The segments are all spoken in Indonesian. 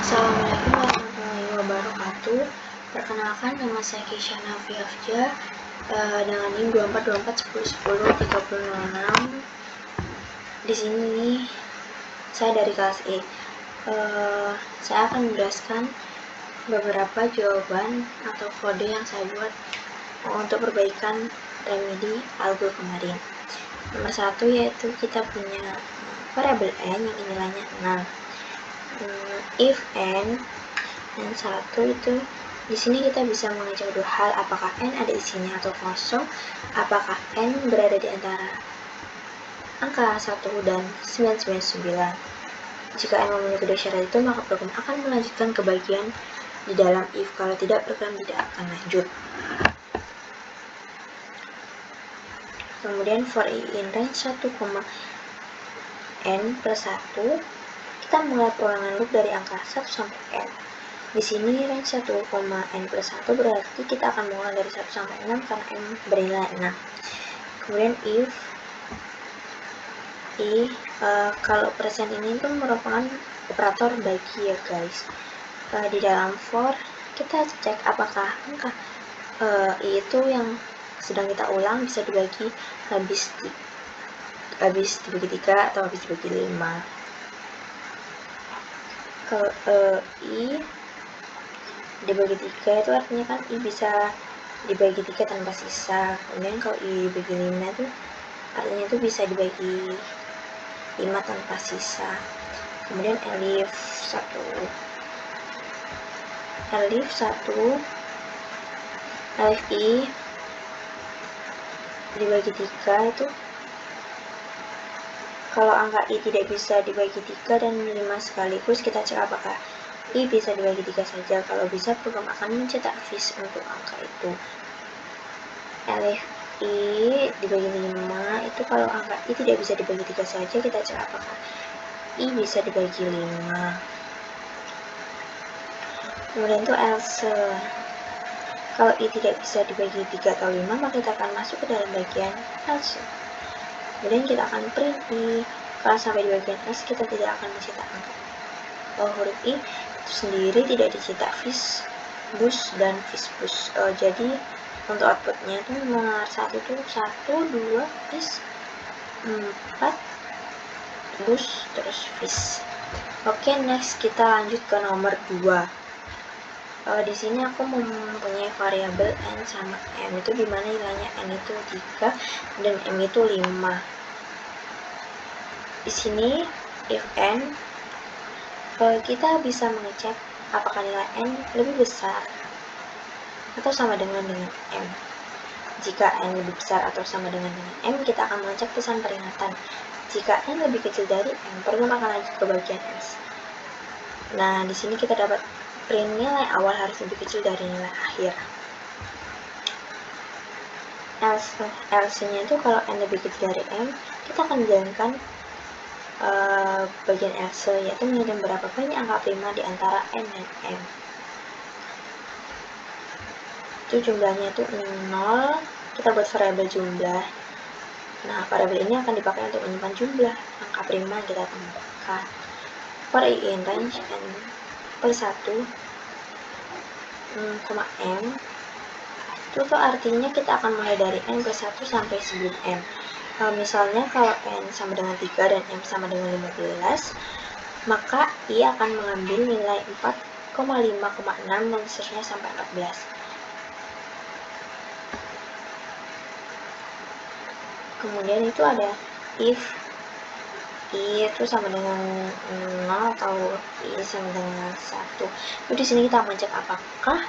Assalamualaikum warahmatullahi wabarakatuh. Perkenalkan, nama saya Keisha Nafiafja dengan NIM 242410103006. Di sini saya dari kelas E. Saya akan menjelaskan beberapa jawaban atau kode yang saya buat untuk perbaikan remedi algo kemarin. Nomor 1 yaitu kita punya variabel n yang nilainya 6. If n yang 1 itu di sini kita bisa mengecek dua hal, apakah n ada isinya atau kosong, apakah n berada di antara angka 1 dan 999. Jika n memenuhi kedua syarat itu, maka program akan melanjutkan ke bagian di dalam if. Kalau tidak, program tidak akan lanjut. Kemudian for i in range 1, n plus 1, kita mulai pengulangan loop dari angka 1 sampai n. Di sini range 1, n plus 1 berarti kita akan mulai dari 1 sampai 6 karena n bernilai 6. Kemudian if i, kalau persen ini itu merupakan operator bagi ya guys. Di dalam for kita cek apakah angka i itu yang sedang kita ulang bisa dibagi habis dibagi 3 atau habis dibagi 5. Kalau i dibagi 3 itu artinya kan i bisa dibagi 3 tanpa sisa. Kemudian kalau i dibagi 5 itu artinya itu bisa dibagi 5 tanpa sisa. Kemudian elif 1 elif i dibagi 3 itu kalau angka i tidak bisa dibagi 3 dan 5 sekaligus, kita cek apakah i bisa dibagi 3 saja. Kalau bisa, program akan mencetak vis untuk angka itu. Elif i dibagi 5 itu kalau angka i tidak bisa dibagi 3 saja, kita cek apakah i bisa dibagi 5. Kemudian itu else, kalau i tidak bisa dibagi 3 atau 5, maka kita akan masuk ke dalam bagian else. Kemudian kita akan print i. Kalau sampai di bagian else, kita tidak akan mencetak angka. Huruf i itu sendiri tidak dicetak vis bus dan vis bus. Jadi untuk outputnya itu nomor 1 itu 1, 2, vis, 4 bus, terus vis. Oke, next kita lanjut ke nomor 2. Di sini aku mempunyai variabel n sama m, itu dimana nilainya n itu 3 dan m itu 5. Di sini if n, kita bisa mengecek apakah nilai n lebih besar atau sama dengan m. Jika n lebih besar atau sama dengan m, kita akan mengecek pesan peringatan. Jika n lebih kecil dari m, program akan lanjut ke bagian else. Nah, di sini kita dapat print nilai awal harus lebih kecil dari nilai akhir. Else-nya itu kalau n lebih kecil dari m, kita akan menjalankan bagian else, yaitu mengirim berapa banyak angka prima di antara n dan m. Itu jumlahnya itu 0, kita buat variabel jumlah. Nah, variabel ini akan dipakai untuk menyimpan jumlah angka prima yang kita temukan. For i in range n plus 1, m, itu tuh artinya kita akan mulai dari n plus 1 sampai sebelum m. Misalnya kalau n sama dengan 3 dan m sama dengan 15, maka i akan mengambil nilai 4,5,6 dan seterusnya sampai 14. Kemudian itu ada if i itu sama dengan 0 atau i sama dengan 1. Jadi di sini kita mengecek apakah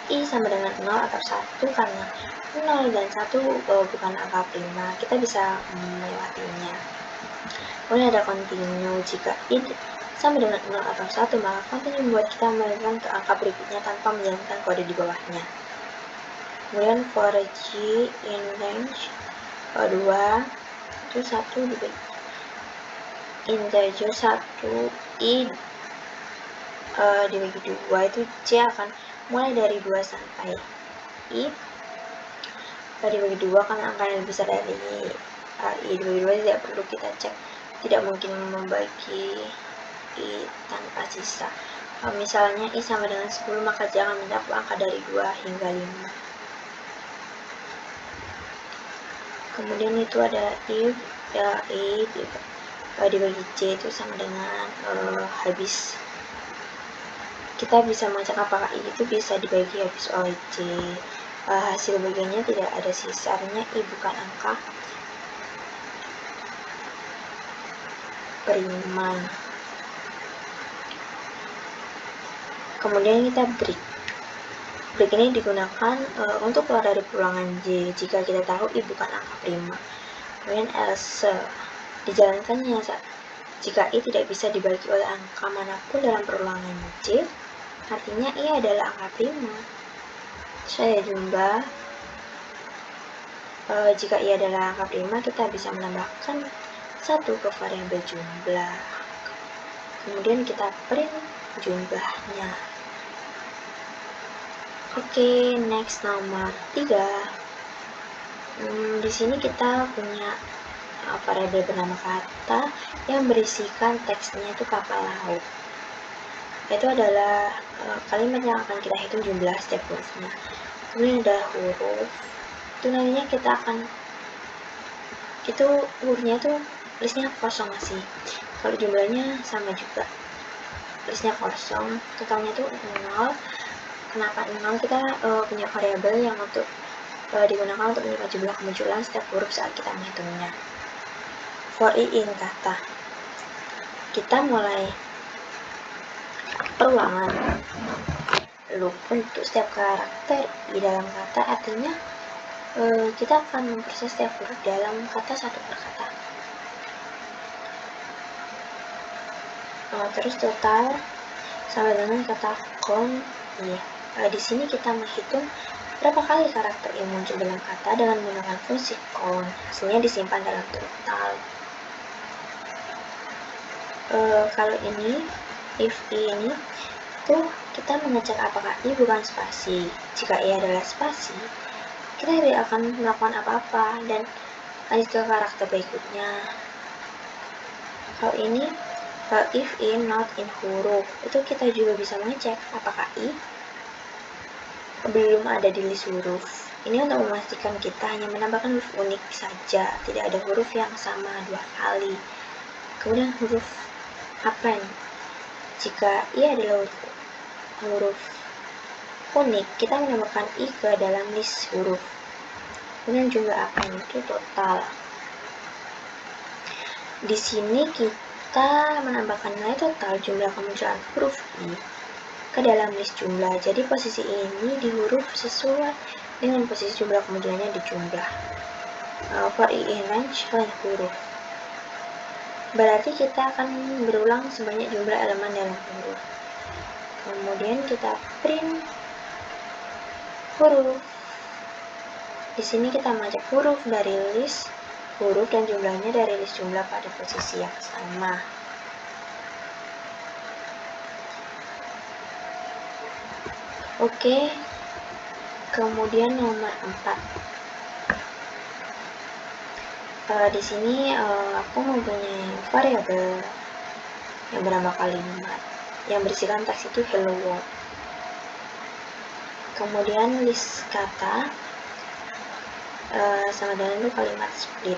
i sama dengan 0 atau 1, karena 0 dan 1 bukan angka prima, kita bisa melewatinya. Kemudian ada continue, jika i sama dengan 0 atau 1, maka continue membuat kita melanjutkan ke angka berikutnya tanpa menjalankan kode di bawahnya. Kemudian for g in range 2 itu 1 dibagi integer 1 i dibagi 2, itu c akan mulai dari 2 sampai i dibagi 2 karena angka yang lebih besar dari i. Dua-dua tidak perlu kita cek, tidak mungkin membagi i tanpa sisa. Misalnya i sama dengan 10, maka jangan mendapat angka dari 2 hingga 5. Kemudian itu ada if i dibagi c itu sama dengan habis. Kita bisa mengecek apakah i itu bisa dibagi habis oleh c. Hasil bagiannya tidak ada sisa, artinya i bukan angka prima. Kemudian kita break. Break ini digunakan untuk keluar dari perulangan J jika kita tahu I bukan angka prima. Kemudian else dijalankannya jika I tidak bisa dibagi oleh angka manapun dalam perulangan J, artinya I adalah angka prima. Saya jumlah jika I adalah angka prima, kita bisa menambahkan 1 ke variabel jumlah. Kemudian kita print jumlahnya. Oke, next nomor 3. Di sini kita punya variabel bernama kata yang berisikan teksnya itu kapal laut. Itu adalah kalimat yang akan kita hitung jumlah setiap hurufnya. Kemudian ada huruf. Itu nantinya kita akan hurufnya itu listnya kosong masih. Kalau jumlahnya sama juga. Listnya kosong, totalnya itu 0. Kenapa 0? Kita punya variabel yang untuk digunakan untuk menyimpan jumlah kemunculan setiap huruf saat kita menghitungnya. For i in kata, kita mulai perulangan loop untuk setiap karakter i dalam kata, artinya kita akan memproses setiap huruf dalam kata satu per kata. Terus total sama dengan kata kon i. Di sini kita menghitung berapa kali karakter i muncul dalam kata dengan menggunakan fungsi count. Hasilnya disimpan dalam total. Kalau ini, if i ini, tuh kita mengecek apakah i bukan spasi. Jika i adalah spasi, kita tidak akan melakukan apa-apa dan lanjut ke karakter berikutnya. Kalau ini, if i not in huruf, itu kita juga bisa mengecek apakah i belum ada di list huruf. Ini untuk memastikan kita hanya menambahkan huruf unik saja, tidak ada huruf yang sama 2 kali. Kemudian huruf append. Jika i adalah huruf unik, kita menambahkan i ke dalam list huruf. Kemudian jumlah append itu total. Di sini kita menambahkan nilai total jumlah kemunculan huruf i ke dalam list jumlah. Jadi posisi ini di huruf sesuai dengan posisi jumlah kemunculannya di jumlah. For i in range huruf, berarti kita akan berulang sebanyak jumlah elemen dalam huruf. Kemudian kita print huruf. Di sini kita mengecek huruf dari list huruf dan jumlahnya dari list jumlah pada posisi yang sama. Oke, kemudian nomor 4. Di sini aku mempunyai variabel yang bernama kalimat yang berisikan teks itu hello world. Kemudian list kata sama dengan itu kalimat split.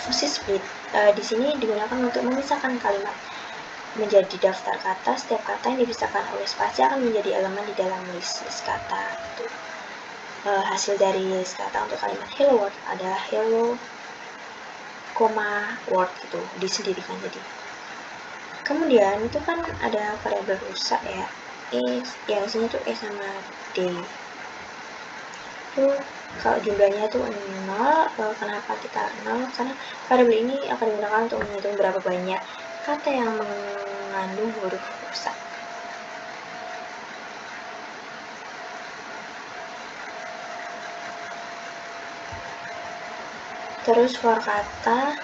Fungsi split di sini digunakan untuk memisahkan kalimat menjadi daftar kata. Setiap kata yang dipisahkan oleh spasi akan menjadi elemen di dalam list kata itu. Hasil dari list kata untuk kalimat hello world adalah hello, word gitu, disendirikan jadi. Kemudian itu kan ada variabel rusak ya, yang sini tuh sama d. Itu kalau jumlahnya itu 0, kenapa kita 0? Karena variabel ini akan digunakan untuk menghitung berapa banyak kata yang mengandung huruf rusak. Terus for kata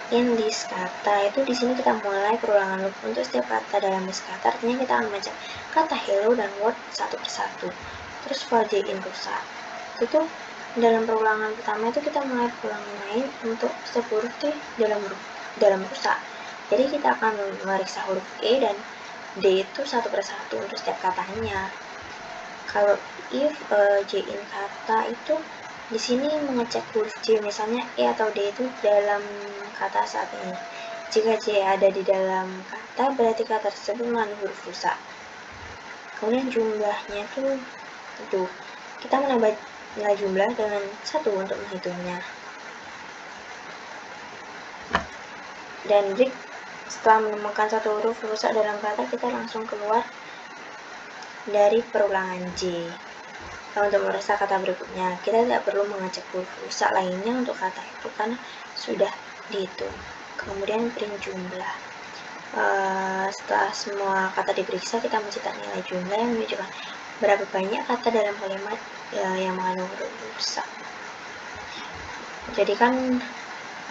in list kata, itu di sini kita mulai perulangan loop untuk setiap kata dalam list kata, artinya kita akan membaca kata hello dan word satu persatu. Terus for j in rusak, itu dalam perulangan pertama itu kita mulai perulangan untuk setiap huruf di dalam rusak. Jadi kita akan memeriksa huruf E dan D itu satu persatu untuk setiap katanya. Kalau if J-in kata itu di sini mengecek huruf J, misalnya E atau D itu dalam kata saat ini. Jika J ada di dalam kata, berarti kata tersebut mengandung huruf rusak. Kemudian jumlahnya itu kita menambah nilai jumlah dengan 1 untuk menghitungnya. Dan jika setelah menemukan satu huruf rusak dalam kata, kita langsung keluar dari perulangan J. Untuk memeriksa kata berikutnya, kita tidak perlu mengecek huruf rusak lainnya untuk kata itu karena sudah dihitung. Kemudian print jumlah. Setelah semua kata diperiksa, kita mencetak nilai jumlah yang menunjukkan berapa banyak kata dalam kalimat yang mengandung huruf rusak. Jadi kan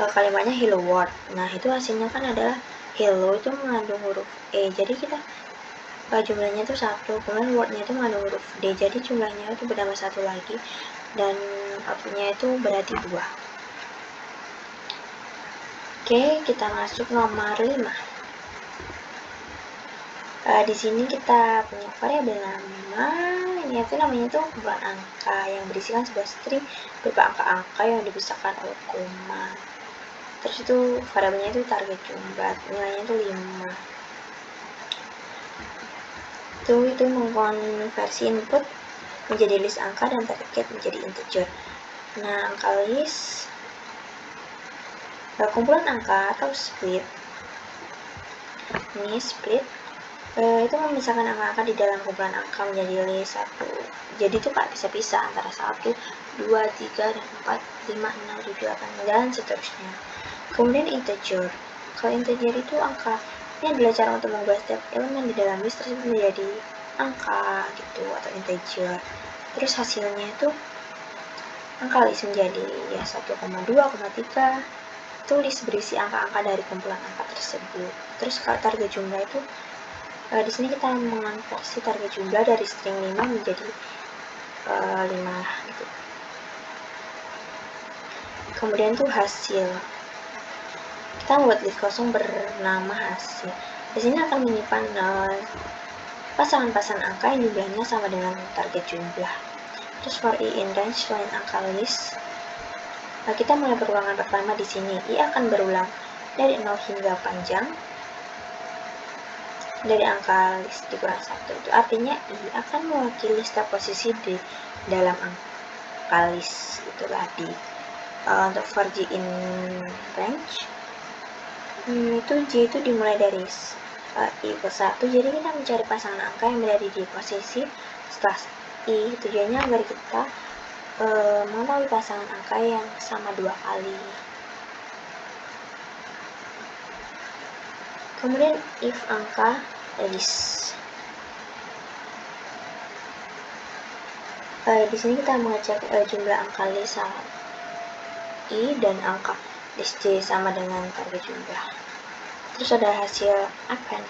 kalimatnya hello world. Nah, itu hasilnya kan adalah hello itu mengandung huruf E. Jadi kita jumlahnya itu 1, kemudian wordnya itu mengandung huruf D. Jadi jumlahnya itu bertambah 1 lagi dan outputnya itu berarti 2. Oke, kita masuk nomor 5. Di sini kita punya variabel nama, ini itu namanya tuh kumpulan angka yang berisikan sebuah string berupa angka-angka yang dipisahkan oleh koma. Terus itu variabelnya itu target jumlah, nilainya itu 5. Itu mengkonversi input menjadi list angka dan target menjadi integer. Nah, angka list kumpulan angka atau split. Ini split itu memisahkan angka-angka di dalam kumpulan angka menjadi list 1. Jadi itu nggak bisa pisah antara 1, 2, 3, dan 4, 5, 6, 7, 8, dan seterusnya. Kemudian integer. Kalau integer itu angka, ini adalah cara untuk mengubah setiap elemen di dalam list tersebut menjadi angka gitu atau integer. Terus hasilnya itu angka list menjadi ya 1,2, 3. Itu list berisi angka-angka dari kumpulan angka tersebut. Terus kalau target jumlah itu di sini kita mengonversi target jumlah dari string 5 menjadi 5 gitu. Kemudian tuh hasil. Kita membuat list kosong bernama hasil. Di sini akan menyimpan pasangan-pasangan angka yang jumlahnya sama dengan target jumlah. Terus for i in range selain angka list, kita mulai perulangan pertama di sini. I akan berulang dari 0 hingga panjang dari angka list dikurang 1. Itu artinya I akan mewakili setiap posisi di dalam angka list itu tadi. Untuk for J in range itu J itu dimulai dari I ke 1. Jadi kita mencari pasangan angka yang berada di posisi setelah I. Tujuannya agar kita mengetahui pasangan angka yang sama 2 kali. Kemudian if angka list. Di sini kita mengecek jumlah angka list I dan angka list J sama dengan target jumlah. Terus ada hasil append.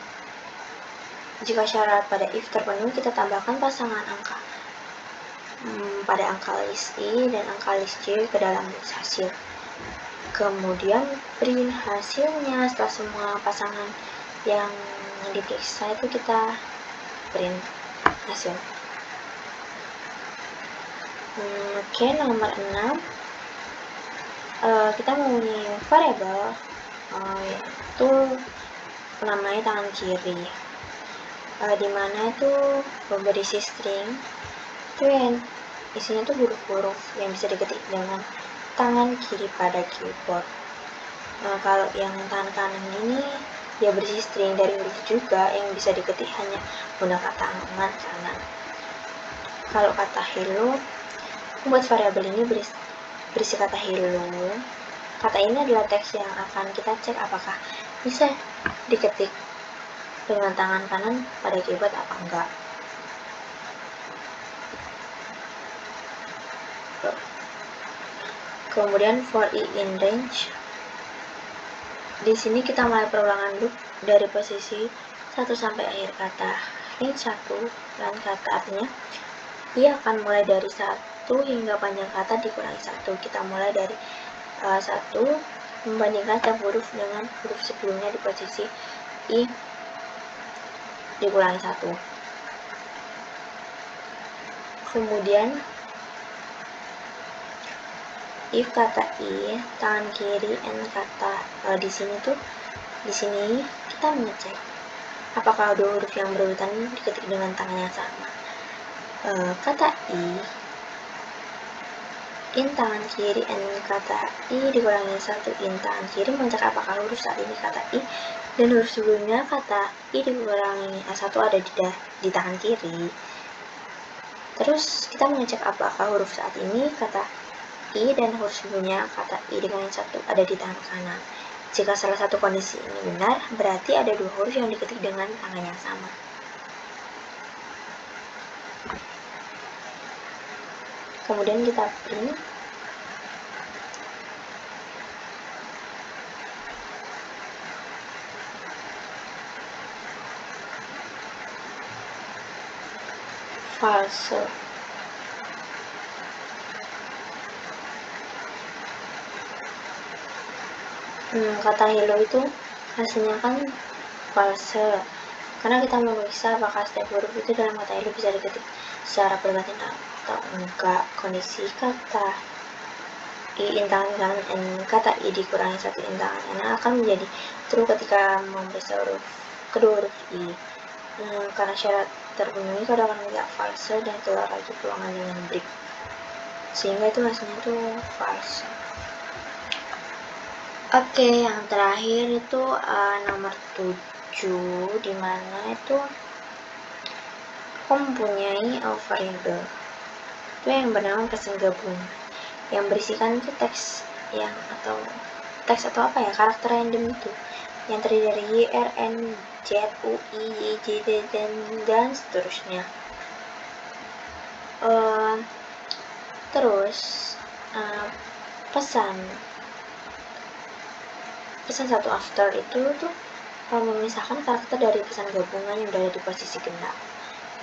Jika syarat pada if terpenuhi, kita tambahkan pasangan angka pada angka list I dan angka list J ke dalam list hasil. Kemudian print hasilnya. Setelah semua pasangan yang diperiksa itu kita print hasil. Oke, nomor 6 kita mempunyai variabel yaitu namanya tangan kiri, dimana itu berisi string itu yang isinya tuh huruf-huruf yang bisa diketik dengan tangan kiri pada keyboard. Kalau yang tangan kanan ini dia berisi string dari huruf juga yang bisa diketik hanya menggunakan tangan kanan. Kalau kata hello, membuat variabel ini berisi kata hello. Kata ini adalah teks yang akan kita cek apakah bisa diketik dengan tangan kanan pada keyboard apa enggak. Kemudian for i in range, di sini kita mulai perulangan loop dari posisi 1 sampai akhir kata. Range 1 dan kata artinya ia akan mulai dari 1 hingga panjang kata dikurangi 1. Kita mulai dari 1, membandingkan setiap huruf dengan huruf sebelumnya di posisi I dikurangi 1. Kemudian if kata I tangan kiri and kata di sini kita mengecek apakah dua huruf yang berurutan diketik dengan tangan yang sama. Kata in tangan kiri and kata I dikurangi 1 in tangan kiri mengecek apakah huruf saat ini kata I dan huruf sebelumnya kata I dikurangi 1 ada di tangan kiri. Terus kita mengecek apakah huruf saat ini kata I dan huruf sebelumnya kata I dikurangi 1 ada di tangan kanan. Jika salah satu kondisi ini benar, berarti ada dua huruf yang diketik dengan tangan yang sama. Kemudian kita print. False. Kata hello itu hasilnya kan false, karena kita memeriksa apakah setiap huruf itu dalam kata hello bisa diketik secara bergantian atau enggak. Kondisi kata I in tangan kanan dan kata I dikurangi 1 in tangan kanan akan menjadi true ketika memeriksa kedua huruf I. Karena syarat terpenuhi, kalau akan tidak false dan keluar lagi peluangan dengan break, sehingga itu hasilnya itu false. Oke, yang terakhir itu nomor 7, dimana itu mempunyai variable itu yang bernama pesan gabungan yang berisikan itu teks atau apa ya, karakter random itu yang terdiri dari Y, R, N, Z, U, I, Y, J, D, dan seterusnya. Terus pesan satu after itu tuh memisahkan karakter dari pesan gabungan yang berada di posisi genap,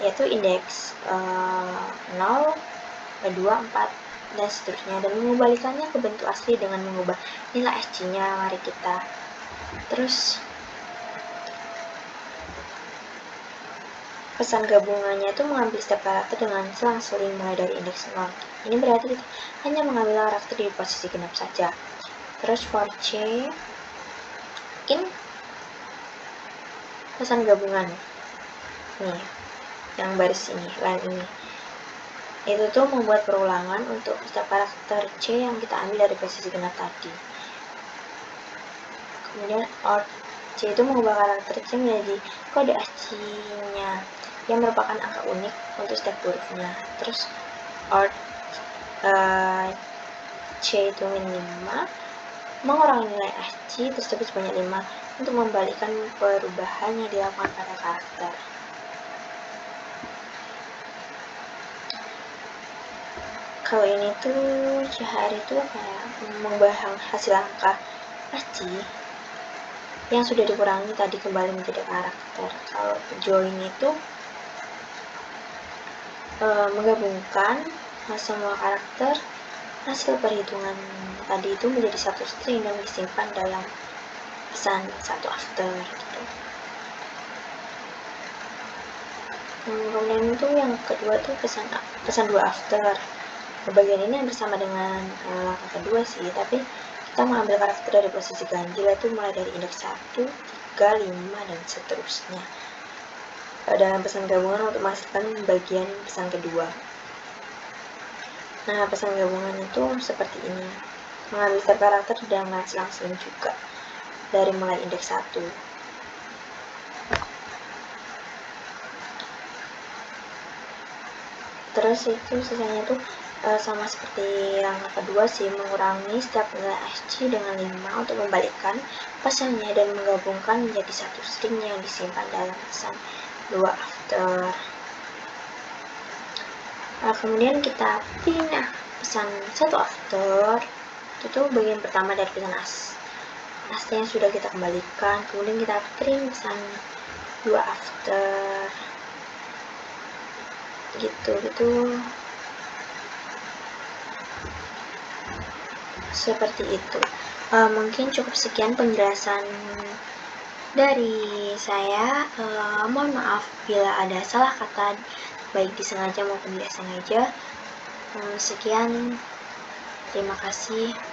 yaitu indeks 0, 2, 4 dan seterusnya, dan mengembalikannya ke bentuk asli dengan mengubah nilai SC-nya. Mari kita terus pesan gabungannya itu mengambil setiap karakter dengan selang-seling mulai dari indeks 0. Ini berarti kita hanya mengambil karakter di posisi genap saja. Terus for C in pesan gabungan nih, yang baris ini, line ini, itu tuh membuat perulangan untuk setiap karakter C yang kita ambil dari posisi genap tadi. Kemudian OR C itu mengubah karakter C menjadi kode ASCII-nya yang merupakan angka unik untuk setiap hurufnya. Terus OR C itu min 5 mengurangi nilai ASCII tersebut sebanyak 5 untuk membalikkan perubahan yang dilakukan pada karakter. Kalau ini tuh CHR itu kayak mengubah hasil angka ASCII yang sudah dikurangi tadi kembali menjadi karakter. Kalau join itu menggabungkan semua karakter hasil perhitungan tadi itu menjadi satu string dan disimpan dalam pesan satu after gitu. Kemudian itu yang kedua tuh pesan 2 after. Bagian ini bersama dengan langkah kedua sih, tapi kita mengambil karakter dari posisi ganjil itu mulai dari indeks 1, 3, 5 dan seterusnya dalam pesan gabungan untuk menghasilkan bagian pesan kedua. Nah, pesan gabungan itu seperti ini, mengambil setiap karakter dengan selang-seling juga dari mulai indeks 1. Terus itu sisanya itu sama seperti langkah kedua sih, mengurangi setiap nilai ASCII dengan 5 untuk membalikkan pesannya dan menggabungkan menjadi satu string yang disimpan dalam pesan 2 after. Nah, kemudian kita pindah pesan 1 after, itu bagian pertama dari pesan ASCII yang sudah kita kembalikan. Kemudian kita print pesan 2 after gitu. Seperti itu. Mungkin cukup sekian penjelasan dari saya. Mohon maaf bila ada salah kata, baik disengaja maupun tidak sengaja. Sekian, terima kasih.